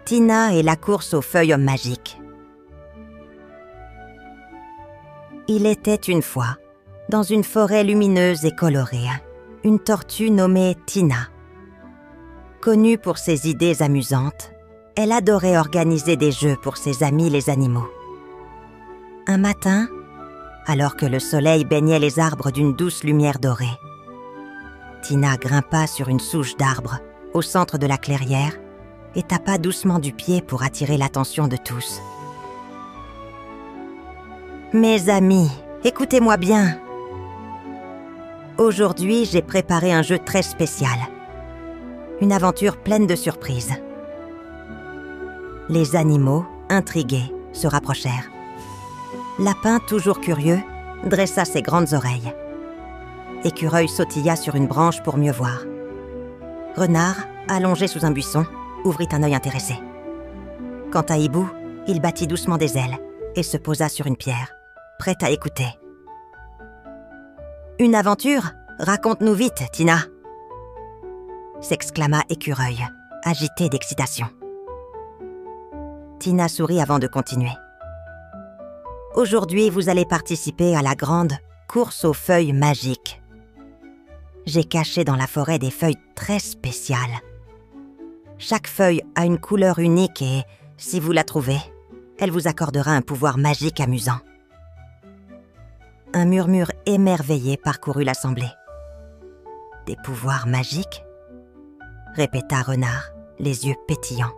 Tina et la course aux feuilles magiques. Il était une fois, dans une forêt lumineuse et colorée, une tortue nommée Tina. Connue pour ses idées amusantes, elle adorait organiser des jeux pour ses amis les animaux. Un matin, alors que le soleil baignait les arbres d'une douce lumière dorée, Tina grimpa sur une souche d'arbre au centre de la clairière et tapa doucement du pied pour attirer l'attention de tous. « Mes amis, écoutez-moi bien. Aujourd'hui, j'ai préparé un jeu très spécial. Une aventure pleine de surprises. » Les animaux, intrigués, se rapprochèrent. Lapin, toujours curieux, dressa ses grandes oreilles. Écureuil sautilla sur une branche pour mieux voir. Renard, allongé sous un buisson, ouvrit un œil intéressé. Quant à Hibou, il battit doucement des ailes et se posa sur une pierre, prêt à écouter. « Une aventure ? Raconte-nous vite, Tina !» s'exclama Écureuil, agité d'excitation. Tina sourit avant de continuer. « Aujourd'hui, vous allez participer à la grande course aux feuilles magiques. J'ai caché dans la forêt des feuilles très spéciales. Chaque feuille a une couleur unique et, si vous la trouvez, elle vous accordera un pouvoir magique amusant. » Un murmure émerveillé parcourut l'assemblée. « Des pouvoirs magiques ?» répéta Renard, les yeux pétillants.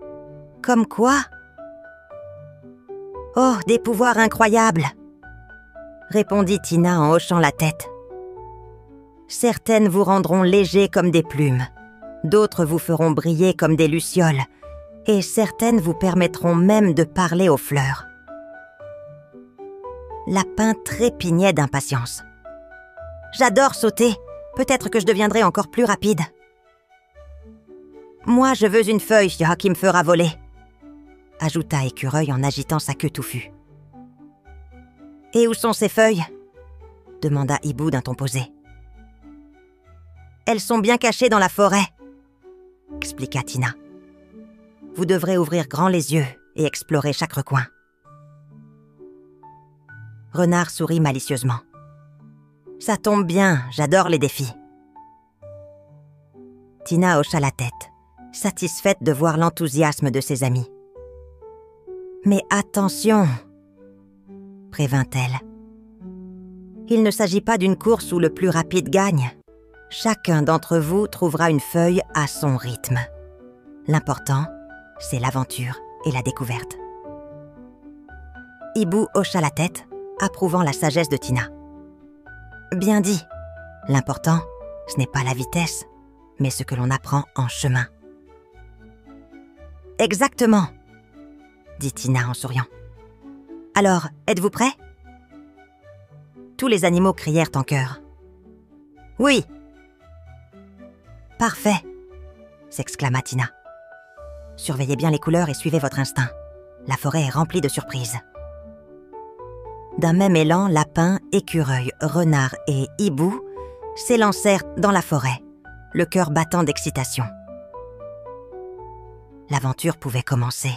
« Comme quoi ? » ?»« Oh, des pouvoirs incroyables !» répondit Tina en hochant la tête. « Certaines vous rendront légers comme des plumes, d'autres vous feront briller comme des lucioles, et certaines vous permettront même de parler aux fleurs. » Lapin trépignait d'impatience. « J'adore sauter, peut-être que je deviendrai encore plus rapide. »« Moi, je veux une feuille qui me fera voler », ajouta Écureuil en agitant sa queue touffue. « Et où sont ces feuilles ?» demanda Hibou d'un ton posé. « Elles sont bien cachées dans la forêt, » expliqua Tina. « Vous devrez ouvrir grand les yeux et explorer chaque recoin. » Renard sourit malicieusement. « Ça tombe bien, j'adore les défis. » Tina hocha la tête, satisfaite de voir l'enthousiasme de ses amis. « Mais attention !» prévint-elle. « Il ne s'agit pas d'une course où le plus rapide gagne. Chacun d'entre vous trouvera une feuille à son rythme. L'important, c'est l'aventure et la découverte. » Hibou hocha la tête, approuvant la sagesse de Tina. « Bien dit. L'important, ce n'est pas la vitesse, mais ce que l'on apprend en chemin. »« Exactement, » dit Tina en souriant. « Alors, êtes-vous prêts ?» Tous les animaux crièrent en chœur. « Oui !»« Parfait !» s'exclama Tina. « Surveillez bien les couleurs et suivez votre instinct. La forêt est remplie de surprises. » D'un même élan, Lapin, Écureuil, Renard et Hibou s'élancèrent dans la forêt, le cœur battant d'excitation. L'aventure pouvait commencer.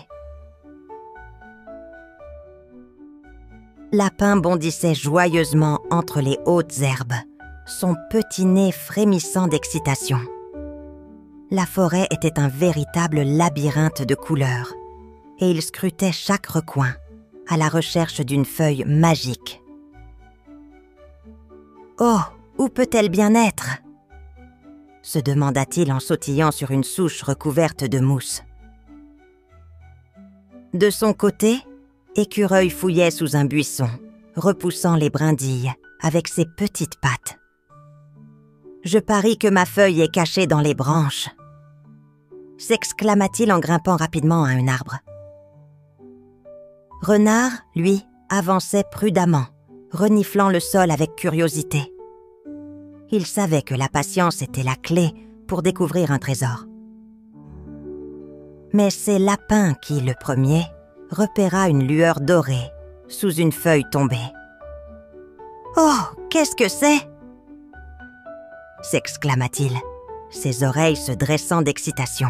Lapin bondissait joyeusement entre les hautes herbes, son petit nez frémissant d'excitation. La forêt était un véritable labyrinthe de couleurs, et il scrutait chaque recoin, à la recherche d'une feuille magique. « Oh, où peut-elle bien être ?» se demanda-t-il en sautillant sur une souche recouverte de mousse. De son côté, Écureuil fouillait sous un buisson, repoussant les brindilles avec ses petites pattes. « Je parie que ma feuille est cachée dans les branches !» s'exclama-t-il en grimpant rapidement à un arbre. Renard, lui, avançait prudemment, reniflant le sol avec curiosité. Il savait que la patience était la clé pour découvrir un trésor. Mais c'est Lapin qui, le premier, repéra une lueur dorée sous une feuille tombée. « Oh, qu'est-ce que c'est ?» s'exclama-t-il, ses oreilles se dressant d'excitation.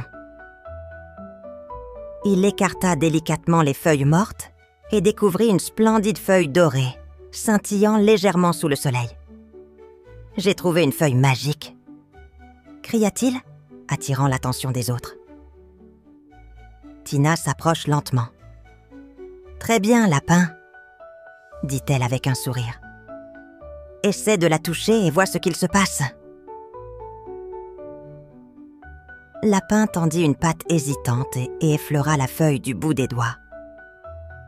Il écarta délicatement les feuilles mortes et découvrit une splendide feuille dorée, scintillant légèrement sous le soleil. « J'ai trouvé une feuille magique !» cria-t-il, attirant l'attention des autres. Tina s'approche lentement. « Très bien, lapin !» dit-elle avec un sourire. « Essaie de la toucher et vois ce qu'il se passe. » Lapin tendit une patte hésitante et effleura la feuille du bout des doigts.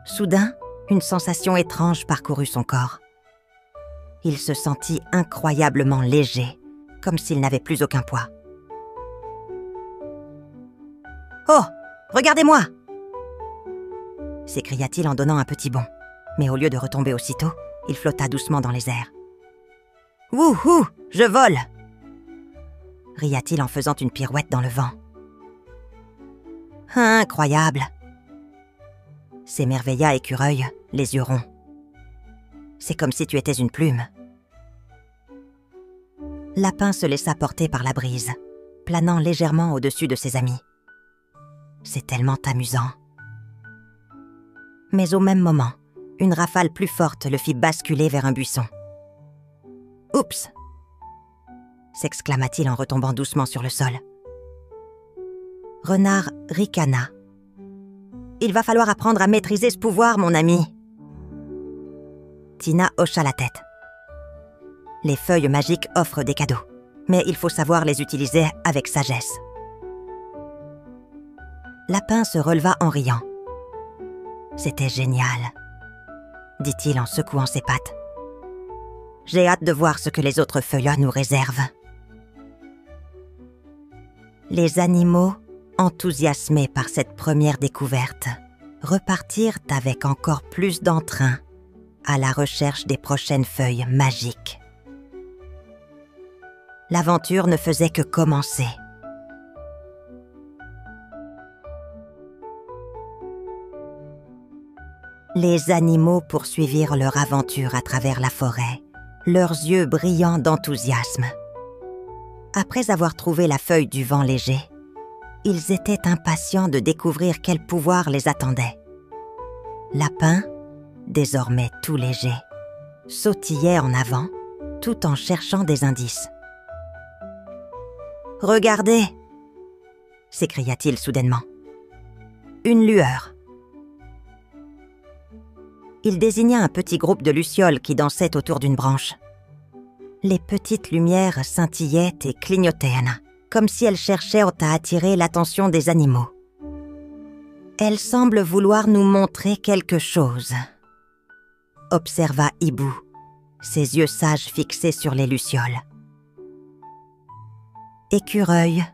Soudain, une sensation étrange parcourut son corps. Il se sentit incroyablement léger, comme s'il n'avait plus aucun poids. « Oh, regardez-moi !» s'écria-t-il en donnant un petit bond. Mais au lieu de retomber aussitôt, il flotta doucement dans les airs. « Wouhou, je vole !» ria-t-il en faisant une pirouette dans le vent. « Incroyable !» s'émerveilla Écureuil, les yeux ronds. « C'est comme si tu étais une plume. » Lapin se laissa porter par la brise, planant légèrement au-dessus de ses amis. C'est tellement amusant. Mais au même moment, une rafale plus forte le fit basculer vers un buisson. « Oups !» s'exclama-t-il en retombant doucement sur le sol. Renard ricana. « Il va falloir apprendre à maîtriser ce pouvoir, mon ami. » Tina hocha la tête. Les feuilles magiques offrent des cadeaux, mais il faut savoir les utiliser avec sagesse. Lapin se releva en riant. « C'était génial !» dit-il en secouant ses pattes. « J'ai hâte de voir ce que les autres feuillats nous réservent. » Les animaux, enthousiasmés par cette première découverte, repartirent avec encore plus d'entrain à la recherche des prochaines feuilles magiques. L'aventure ne faisait que commencer. Les animaux poursuivirent leur aventure à travers la forêt, leurs yeux brillants d'enthousiasme. Après avoir trouvé la feuille du vent léger, ils étaient impatients de découvrir quel pouvoir les attendait. Lapin, désormais tout léger, sautillait en avant, tout en cherchant des indices. « Regardez !» s'écria-t-il soudainement. « Une lueur !» Il désigna un petit groupe de lucioles qui dansaient autour d'une branche. Les petites lumières scintillaient et clignotaient, comme si elles cherchaient à attirer l'attention des animaux. Elles semblent vouloir nous montrer quelque chose, observa Hibou, ses yeux sages fixés sur les lucioles. Écureuil,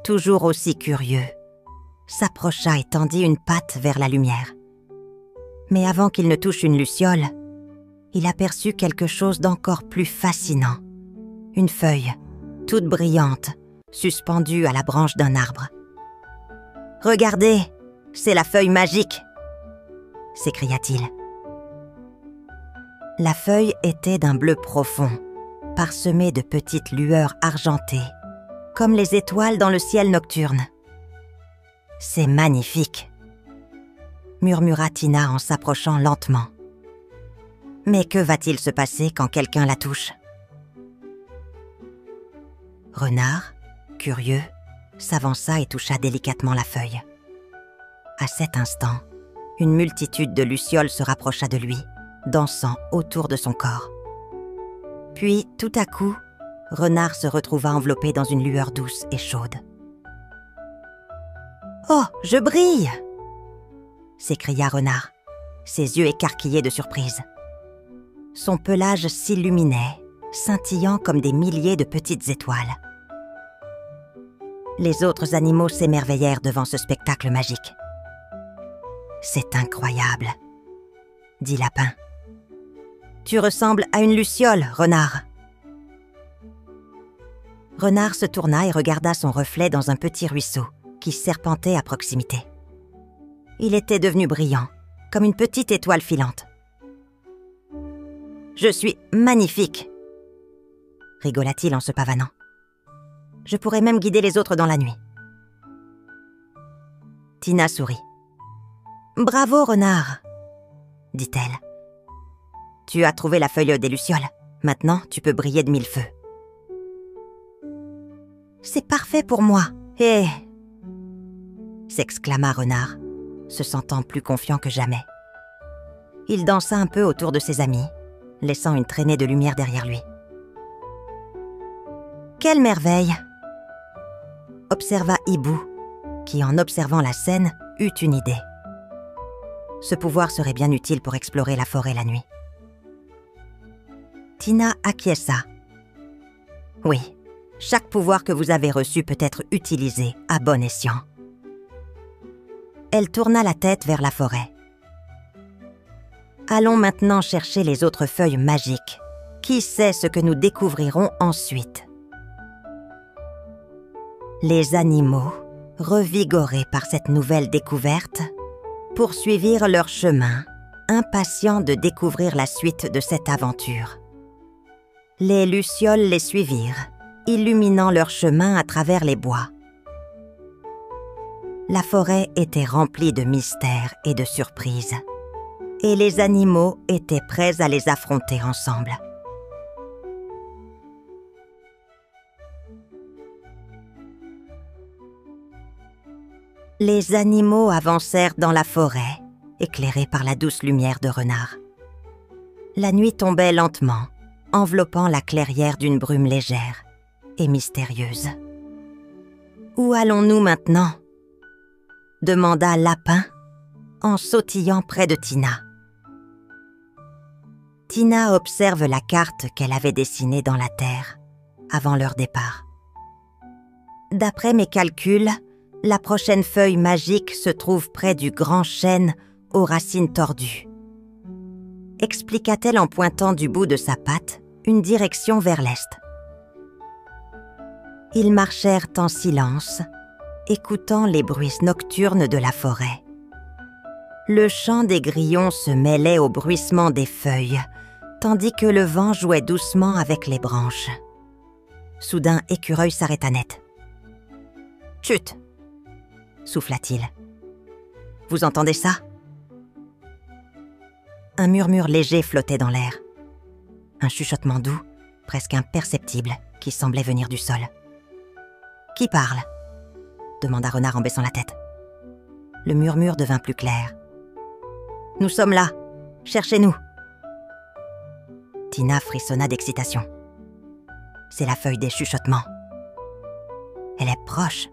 toujours aussi curieux, s'approcha et tendit une patte vers la lumière. Mais avant qu'il ne touche une luciole, il aperçut quelque chose d'encore plus fascinant. Une feuille, toute brillante, suspendue à la branche d'un arbre. « Regardez, c'est la feuille magique !» s'écria-t-il. La feuille était d'un bleu profond, parsemée de petites lueurs argentées, comme les étoiles dans le ciel nocturne. « C'est magnifique !» murmura Tina en s'approchant lentement. Mais que va-t-il se passer quand quelqu'un la touche? Renard, curieux, s'avança et toucha délicatement la feuille. À cet instant, une multitude de lucioles se rapprocha de lui, dansant autour de son corps. Puis, tout à coup, Renard se retrouva enveloppé dans une lueur douce et chaude. « Oh, je brille !» s'écria Renard, ses yeux écarquillés de surprise. Son pelage s'illuminait, scintillant comme des milliers de petites étoiles. Les autres animaux s'émerveillèrent devant ce spectacle magique. « C'est incroyable !» dit Lapin. « Tu ressembles à une luciole, Renard !» Renard se tourna et regarda son reflet dans un petit ruisseau qui serpentait à proximité. Il était devenu brillant, comme une petite étoile filante. « Je suis magnifique !» rigola-t-il en se pavanant. « Je pourrais même guider les autres dans la nuit. » Tina sourit. Bravo, renard, dit-elle. Tu as trouvé la feuille des lucioles. Maintenant, tu peux briller de mille feux. C'est parfait pour moi. Et... s'exclama Renard, se sentant plus confiant que jamais. Il dansa un peu autour de ses amis, laissant une traînée de lumière derrière lui. Quelle merveille! Observa Hibou, qui, en observant la scène, eut une idée. Ce pouvoir serait bien utile pour explorer la forêt la nuit. Tina acquiesça. Oui, chaque pouvoir que vous avez reçu peut être utilisé à bon escient. Elle tourna la tête vers la forêt. Allons maintenant chercher les autres feuilles magiques. Qui sait ce que nous découvrirons ensuite? Les animaux, revigorés par cette nouvelle découverte, poursuivirent leur chemin, impatients de découvrir la suite de cette aventure. Les lucioles les suivirent, illuminant leur chemin à travers les bois. La forêt était remplie de mystères et de surprises, et les animaux étaient prêts à les affronter ensemble. Les animaux avancèrent dans la forêt, éclairés par la douce lumière de Renard. La nuit tombait lentement, enveloppant la clairière d'une brume légère et mystérieuse. « Où allons-nous maintenant ?» demanda Lapin, en sautillant près de Tina. Tina observe la carte qu'elle avait dessinée dans la terre, avant leur départ. D'après mes calculs, la prochaine feuille magique se trouve près du grand chêne aux racines tordues. Expliqua-t-elle en pointant du bout de sa patte une direction vers l'est. Ils marchèrent en silence, écoutant les bruits nocturnes de la forêt. Le chant des grillons se mêlait au bruissement des feuilles, tandis que le vent jouait doucement avec les branches. Soudain, Écureuil s'arrêta net. « Chut !» souffla-t-il. « Vous entendez ça ?» Un murmure léger flottait dans l'air. Un chuchotement doux, presque imperceptible, qui semblait venir du sol. « Qui parle ?» demanda Renard en baissant la tête. Le murmure devint plus clair. « Nous sommes là. Cherchez-nous. » Tina frissonna d'excitation. C'est la feuille des chuchotements. Elle est proche.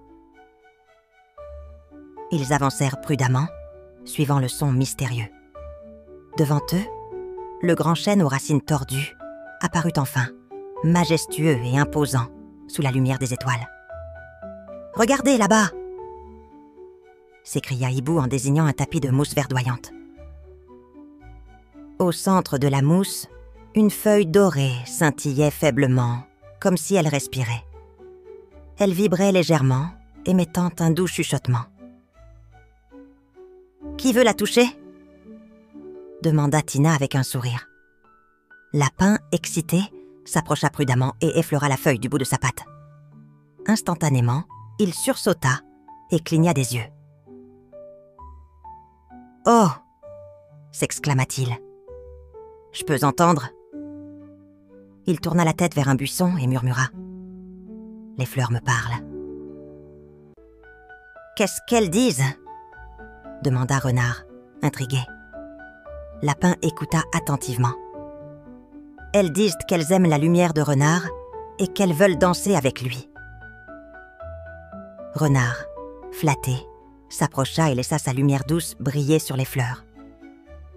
Ils avancèrent prudemment, suivant le son mystérieux. Devant eux, le grand chêne aux racines tordues apparut enfin, majestueux et imposant, sous la lumière des étoiles. « Regardez là-bas !» s'écria Hibou en désignant un tapis de mousse verdoyante. Au centre de la mousse, une feuille dorée scintillait faiblement, comme si elle respirait. Elle vibrait légèrement, émettant un doux chuchotement. « Qui veut la toucher ?» demanda Tina avec un sourire. Lapin, excité, s'approcha prudemment et effleura la feuille du bout de sa patte. Instantanément, il sursauta et cligna des yeux. « Oh !» s'exclama-t-il. « Je peux entendre ?» Il tourna la tête vers un buisson et murmura. « Les fleurs me parlent. »« Qu'est-ce qu'elles disent ?» demanda Renard, intrigué. Lapin écouta attentivement. « Elles disent qu'elles aiment la lumière de Renard et qu'elles veulent danser avec lui. » Renard, flatté, s'approcha et laissa sa lumière douce briller sur les fleurs.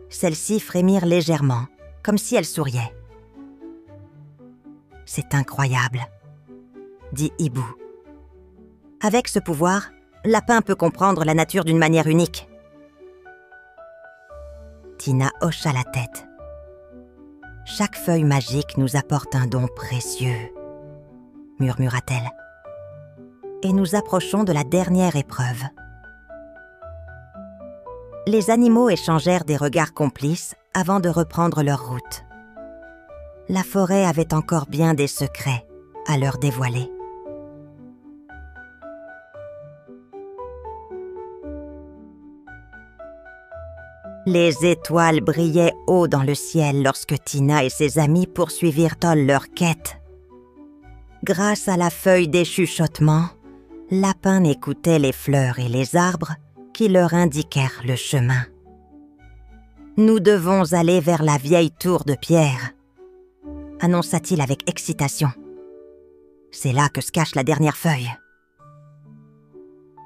Celles-ci frémirent légèrement, comme si elles souriaient. « C'est incroyable !» dit Hibou. Avec ce pouvoir, Lapin peut comprendre la nature d'une manière unique. Tina hocha la tête. « Chaque feuille magique nous apporte un don précieux, » murmura-t-elle. « Et nous approchons de la dernière épreuve. » Les animaux échangèrent des regards complices avant de reprendre leur route. La forêt avait encore bien des secrets à leur dévoiler. Les étoiles brillaient haut dans le ciel lorsque Tina et ses amis poursuivirent leur quête. Grâce à la feuille des chuchotements, Lapin écoutait les fleurs et les arbres qui leur indiquèrent le chemin. « Nous devons aller vers la vieille tour de pierre », annonça-t-il avec excitation. « C'est là que se cache la dernière feuille. »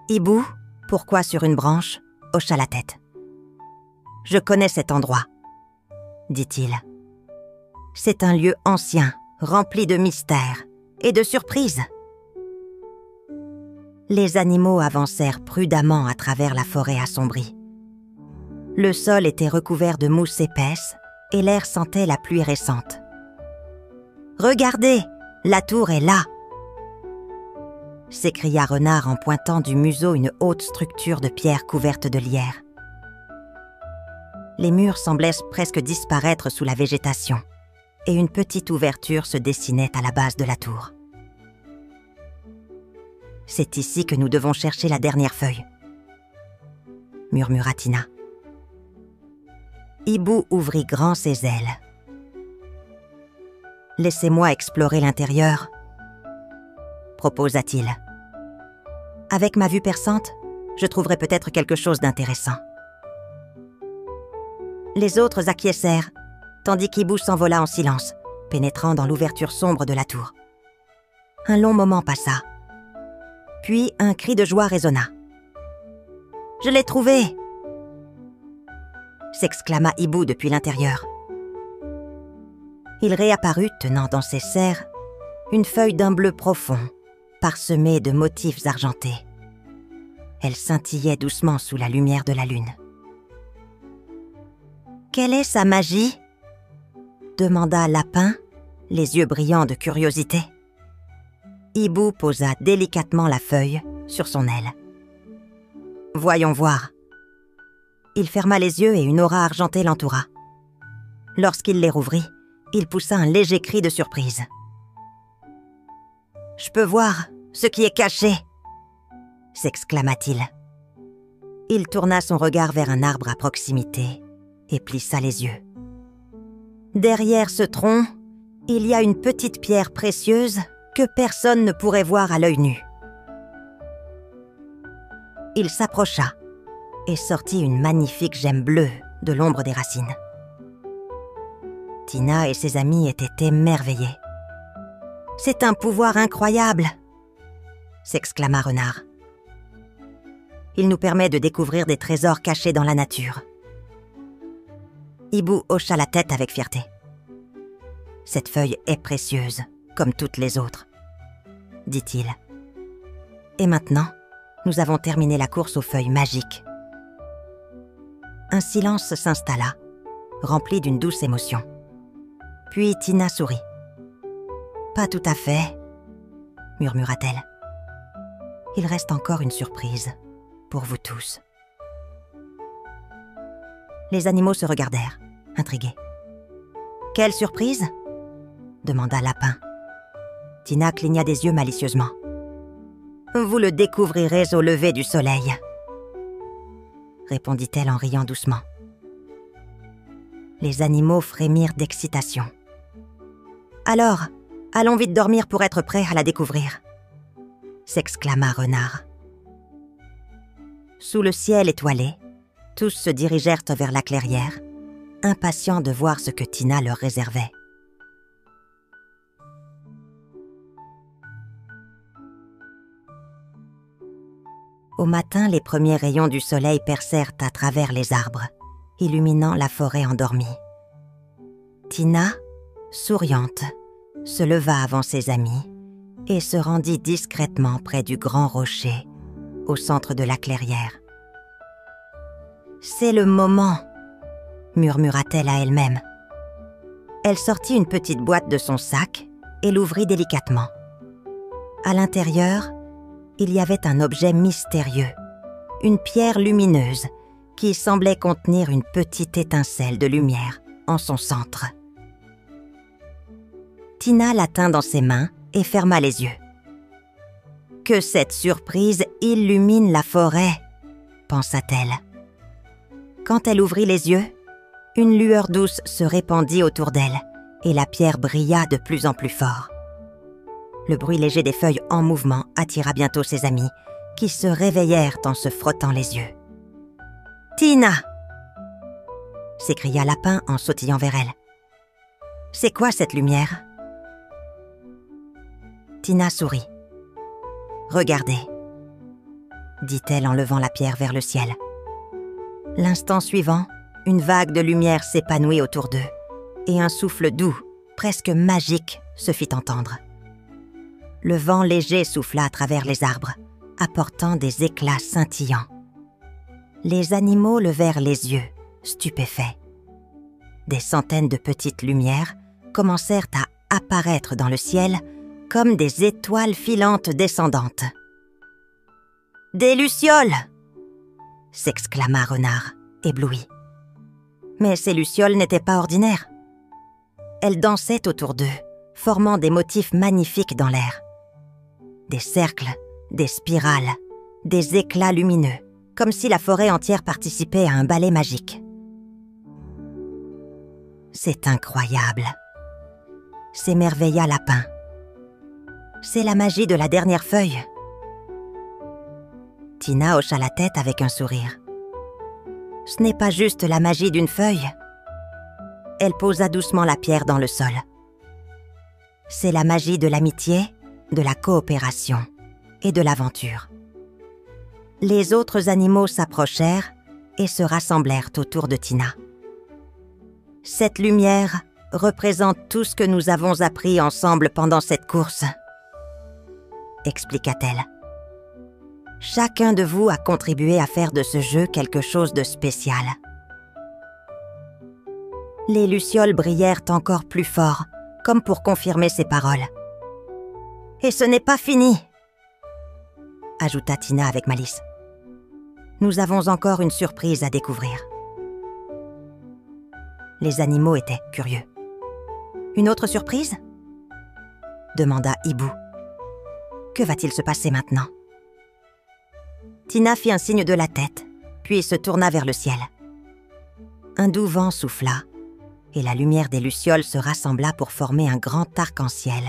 Hibou, pourquoi sur une branche, hocha la tête. « Je connais cet endroit, » dit-il. « C'est un lieu ancien, rempli de mystères et de surprises. » Les animaux avancèrent prudemment à travers la forêt assombrie. Le sol était recouvert de mousse épaisse et l'air sentait la pluie récente. « Regardez, la tour est là !» s'écria Renard en pointant du museau une haute structure de pierre couverte de lierre. Les murs semblaient presque disparaître sous la végétation et une petite ouverture se dessinait à la base de la tour. « C'est ici que nous devons chercher la dernière feuille, » murmura Tina. Hibou ouvrit grand ses ailes. « Laissez-moi explorer l'intérieur, » proposa-t-il. « Avec ma vue perçante, je trouverai peut-être quelque chose d'intéressant. » Les autres acquiescèrent, tandis qu'Hibou s'envola en silence, pénétrant dans l'ouverture sombre de la tour. Un long moment passa. Puis un cri de joie résonna. « Je l'ai trouvé !» s'exclama Hibou depuis l'intérieur. Il réapparut tenant dans ses serres une feuille d'un bleu profond, parsemée de motifs argentés. Elle scintillait doucement sous la lumière de la lune. « Quelle est sa magie ?» demanda Lapin, les yeux brillants de curiosité. Hibou posa délicatement la feuille sur son aile. « Voyons voir. » Il ferma les yeux et une aura argentée l'entoura. Lorsqu'il les rouvrit, il poussa un léger cri de surprise. « Je peux voir ce qui est caché !» s'exclama-t-il. Il tourna son regard vers un arbre à proximité et plissa les yeux. Derrière ce tronc, il y a une petite pierre précieuse que personne ne pourrait voir à l'œil nu. Il s'approcha et sortit une magnifique gemme bleue de l'ombre des racines. Tina et ses amis étaient émerveillés. « C'est un pouvoir incroyable !» s'exclama Renard. « Il nous permet de découvrir des trésors cachés dans la nature. » Hibou hocha la tête avec fierté. « Cette feuille est précieuse, comme toutes les autres, » dit-il. « Et maintenant, nous avons terminé la course aux feuilles magiques. » Un silence s'installa, rempli d'une douce émotion. Puis Tina sourit. « Pas tout à fait, » murmura-t-elle. « Il reste encore une surprise pour vous tous. » Les animaux se regardèrent, intrigués. « Quelle surprise ?» demanda Lapin. Tina cligna des yeux malicieusement. « Vous le découvrirez au lever du soleil, » répondit-elle en riant doucement. Les animaux frémirent d'excitation. « Alors, allons vite dormir pour être prêts à la découvrir, » s'exclama Renard. Sous le ciel étoilé, tous se dirigèrent vers la clairière, impatients de voir ce que Tina leur réservait. Au matin, les premiers rayons du soleil percèrent à travers les arbres, illuminant la forêt endormie. Tina, souriante, se leva avant ses amis et se rendit discrètement près du grand rocher, au centre de la clairière. « C'est le moment !» murmura-t-elle à elle-même. Elle sortit une petite boîte de son sac et l'ouvrit délicatement. À l'intérieur, il y avait un objet mystérieux, une pierre lumineuse qui semblait contenir une petite étincelle de lumière en son centre. Tina la tint dans ses mains et ferma les yeux. « Que cette surprise illumine la forêt !» pensa-t-elle. Quand elle ouvrit les yeux, une lueur douce se répandit autour d'elle et la pierre brilla de plus en plus fort. Le bruit léger des feuilles en mouvement attira bientôt ses amis, qui se réveillèrent en se frottant les yeux. « Tina !» s'écria Lapin en sautillant vers elle. « C'est quoi cette lumière ?» Tina sourit. « Regardez !» dit-elle en levant la pierre vers le ciel. L'instant suivant, une vague de lumière s'épanouit autour d'eux et un souffle doux, presque magique, se fit entendre. Le vent léger souffla à travers les arbres, apportant des éclats scintillants. Les animaux levèrent les yeux, stupéfaits. Des centaines de petites lumières commencèrent à apparaître dans le ciel comme des étoiles filantes descendantes. « Des lucioles !» s'exclama Renard, ébloui. Mais ces lucioles n'étaient pas ordinaires. Elles dansaient autour d'eux, formant des motifs magnifiques dans l'air. Des cercles, des spirales, des éclats lumineux, comme si la forêt entière participait à un ballet magique. « C'est incroyable !» s'émerveilla Lapin. « C'est la magie de la dernière feuille. » Tina hocha la tête avec un sourire. « Ce n'est pas juste la magie d'une feuille. » Elle posa doucement la pierre dans le sol. « C'est la magie de l'amitié, de la coopération et de l'aventure. » Les autres animaux s'approchèrent et se rassemblèrent autour de Tina. « Cette lumière représente tout ce que nous avons appris ensemble pendant cette course, » expliqua-t-elle. « Chacun de vous a contribué à faire de ce jeu quelque chose de spécial. » Les lucioles brillèrent encore plus fort, comme pour confirmer ses paroles. « Et ce n'est pas fini !» ajouta Tina avec malice. « Nous avons encore une surprise à découvrir. » Les animaux étaient curieux. « Une autre surprise ?» demanda Hibou. « Que va-t-il se passer maintenant ?» Tina fit un signe de la tête, puis se tourna vers le ciel. Un doux vent souffla, et la lumière des lucioles se rassembla pour former un grand arc-en-ciel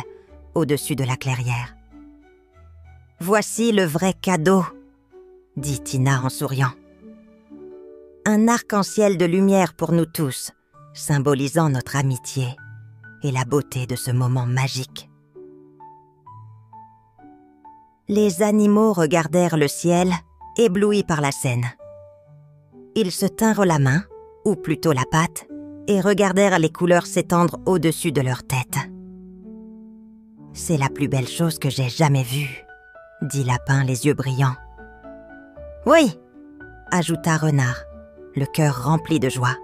au-dessus de la clairière. « Voici le vrai cadeau !» dit Tina en souriant. « Un arc-en-ciel de lumière pour nous tous, symbolisant notre amitié et la beauté de ce moment magique. » Les animaux regardèrent le ciel, éblouis par la scène. Ils se tinrent la main, ou plutôt la patte, et regardèrent les couleurs s'étendre au-dessus de leur tête. « C'est la plus belle chose que j'ai jamais vue », dit Lapin, les yeux brillants. « Oui !» ajouta Renard, le cœur rempli de joie.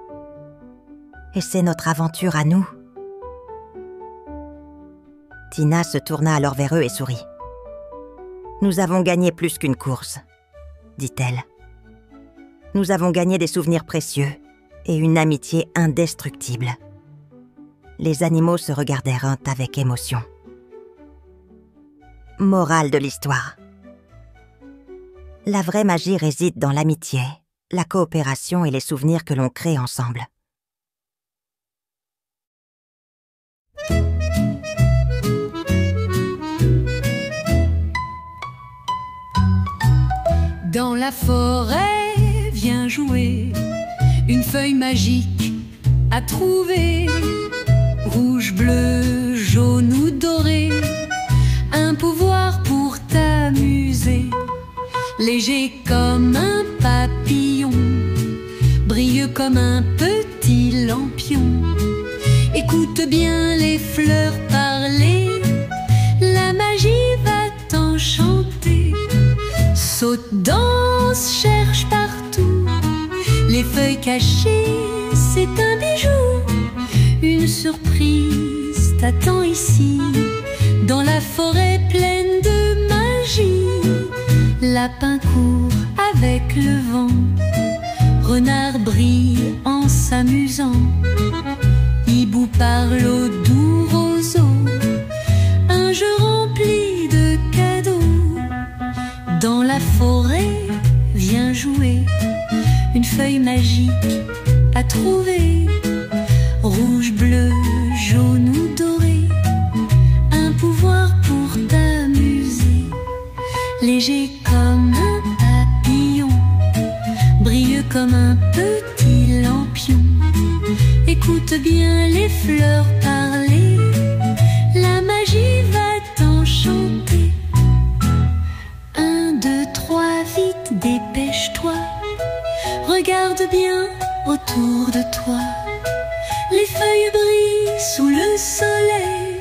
« Et c'est notre aventure à nous. » Tina se tourna alors vers eux et sourit. « Nous avons gagné plus qu'une course, » dit-elle. « Nous avons gagné des souvenirs précieux et une amitié indestructible. » Les animaux se regardèrent avec émotion. Morale de l'histoire. La vraie magie réside dans l'amitié, la coopération et les souvenirs que l'on crée ensemble. Dans la forêt, viens jouer, une feuille magique à trouver, rouge, bleu, jaune ou doré, un pouvoir pour t'amuser. Léger comme un papillon, brilleux comme un petit lampion. Écoute bien les fleurs parler, la magie va t'enchanter. Saute, danse, cherche partout, les feuilles cachées, c'est un bijou. Une surprise t'attend ici, dans la forêt pleine de magie. Lapin court avec le vent, renard brille en s'amusant. Hibou parle aux doux roseaux, un jeu rempli de cadeaux. Dans la forêt, viens jouer, une feuille magique à trouver. Rouge, bleu, jaune ou doré, un pouvoir pour t'amuser. Léger comme un papillon, brille comme un petit lampion. Écoute bien les fleurs parler, la magie va t'enchanter. 1, 2, 3, vite, dépêche-toi. Regarde bien autour de toi. Les feuilles brillent sous le soleil,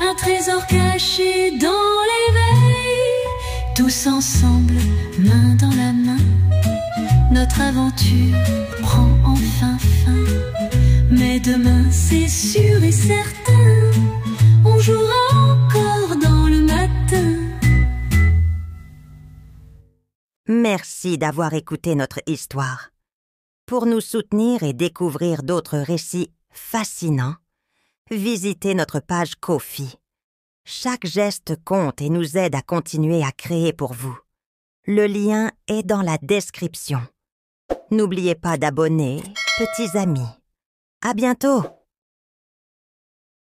un trésor caché dans l'éveil. Tous ensemble, main dans la main, notre aventure prend enfin fin. Mais demain, c'est sûr et certain, on jouera encore dans le matin. Merci d'avoir écouté notre histoire. Pour nous soutenir et découvrir d'autres récits fascinants, visitez notre page Ko-fi. Chaque geste compte et nous aide à continuer à créer pour vous. Le lien est dans la description. N'oubliez pas d'abonner, petits amis. À bientôt!